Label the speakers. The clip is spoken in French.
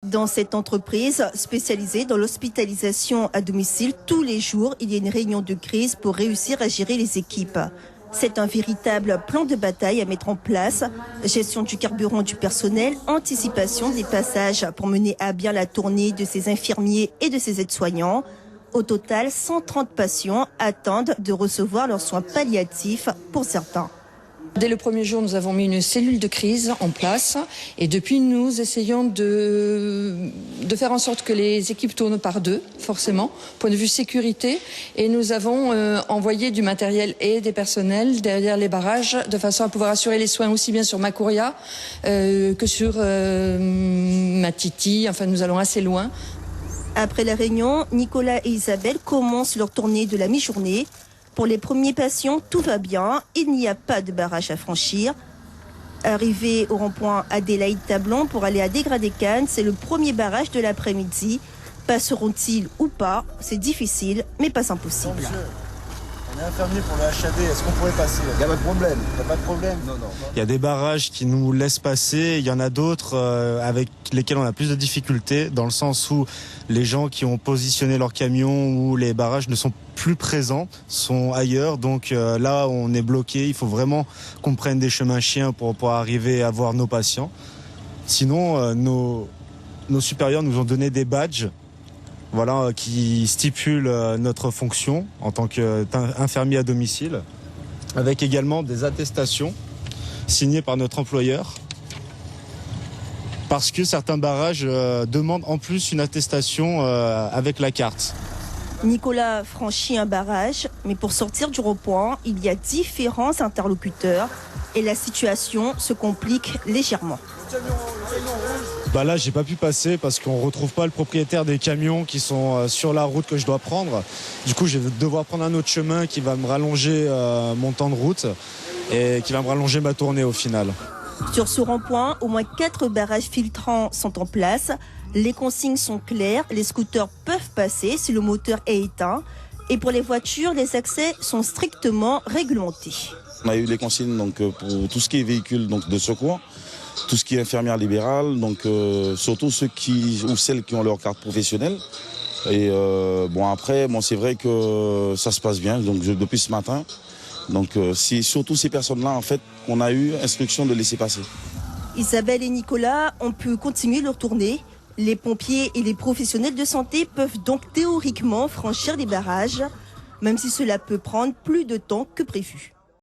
Speaker 1: Dans cette entreprise spécialisée dans l'hospitalisation à domicile, tous les jours, il y a une réunion de crise pour réussir à gérer les équipes. C'est un véritable plan de bataille à mettre en place. Gestion du carburant du personnel, anticipation des passages pour mener à bien la tournée de ces infirmiers et de ces aides-soignants. Au total, 130 patients attendent de recevoir leurs soins palliatifs pour certains.
Speaker 2: Dès le premier jour, nous avons mis une cellule de crise en place et depuis, nous essayons de faire en sorte que les équipes tournent par deux, forcément, point de vue sécurité. Et nous avons envoyé du matériel et des personnels derrière les barrages de façon à pouvoir assurer les soins aussi bien sur Macouria que sur Matiti. Enfin, nous allons assez loin.
Speaker 1: Après la réunion, Nicolas et Isabelle commencent leur tournée de la mi-journée. Pour les premiers patients, tout va bien. Il n'y a pas de barrage à franchir. Arrivé au rond-point Adélaïde-Tablon pour aller à Dégradé-Cannes, c'est le premier barrage de l'après-midi. Passeront-ils ou pas? C'est difficile, mais pas impossible.
Speaker 3: Monsieur, on est infirmier pour le HAD. Est-ce qu'on pourrait passer? Il n'y a pas de problème. Il n'y a pas de problème. Non.
Speaker 4: Il y a des barrages qui nous laissent passer. Il y en a d'autres avec lesquels on a plus de difficultés, dans le sens où les gens qui ont positionné leur camion ou les barrages ne sont plus présents, sont ailleurs. Donc là, on est bloqué. Il faut vraiment qu'on prenne des chemins chiens pour pouvoir arriver à voir nos patients. Sinon, nos supérieurs nous ont donné des badges, voilà, qui stipulent notre fonction en tant qu'infirmier à domicile, avec également des attestations signées par notre employeur, parce que certains barrages demandent en plus une attestation avec la carte.
Speaker 1: Nicolas franchit un barrage, mais pour sortir du rond-point, il y a différents interlocuteurs et la situation se complique légèrement.
Speaker 4: Là, j'ai pas pu passer parce qu'on retrouve pas le propriétaire des camions qui sont sur la route que je dois prendre. Du coup, je vais devoir prendre un autre chemin qui va me rallonger mon temps de route et qui va me rallonger ma tournée au final.
Speaker 1: Sur ce rond-point, au moins 4 barrages filtrants sont en place. Les consignes sont claires, les scooters peuvent passer si le moteur est éteint. Et pour les voitures, les accès sont strictement réglementés.
Speaker 5: On a eu les consignes donc, pour tout ce qui est véhicule donc, de secours, tout ce qui est infirmière libérale, donc, surtout ceux ou celles qui ont leur carte professionnelle. Et après, c'est vrai que ça se passe bien donc, depuis ce matin. Donc c'est surtout ces personnes-là en fait qu'on a eu instruction de laisser passer.
Speaker 1: Isabelle et Nicolas ont pu continuer leur tournée. Les pompiers et les professionnels de santé peuvent donc théoriquement franchir les barrages, même si cela peut prendre plus de temps que prévu.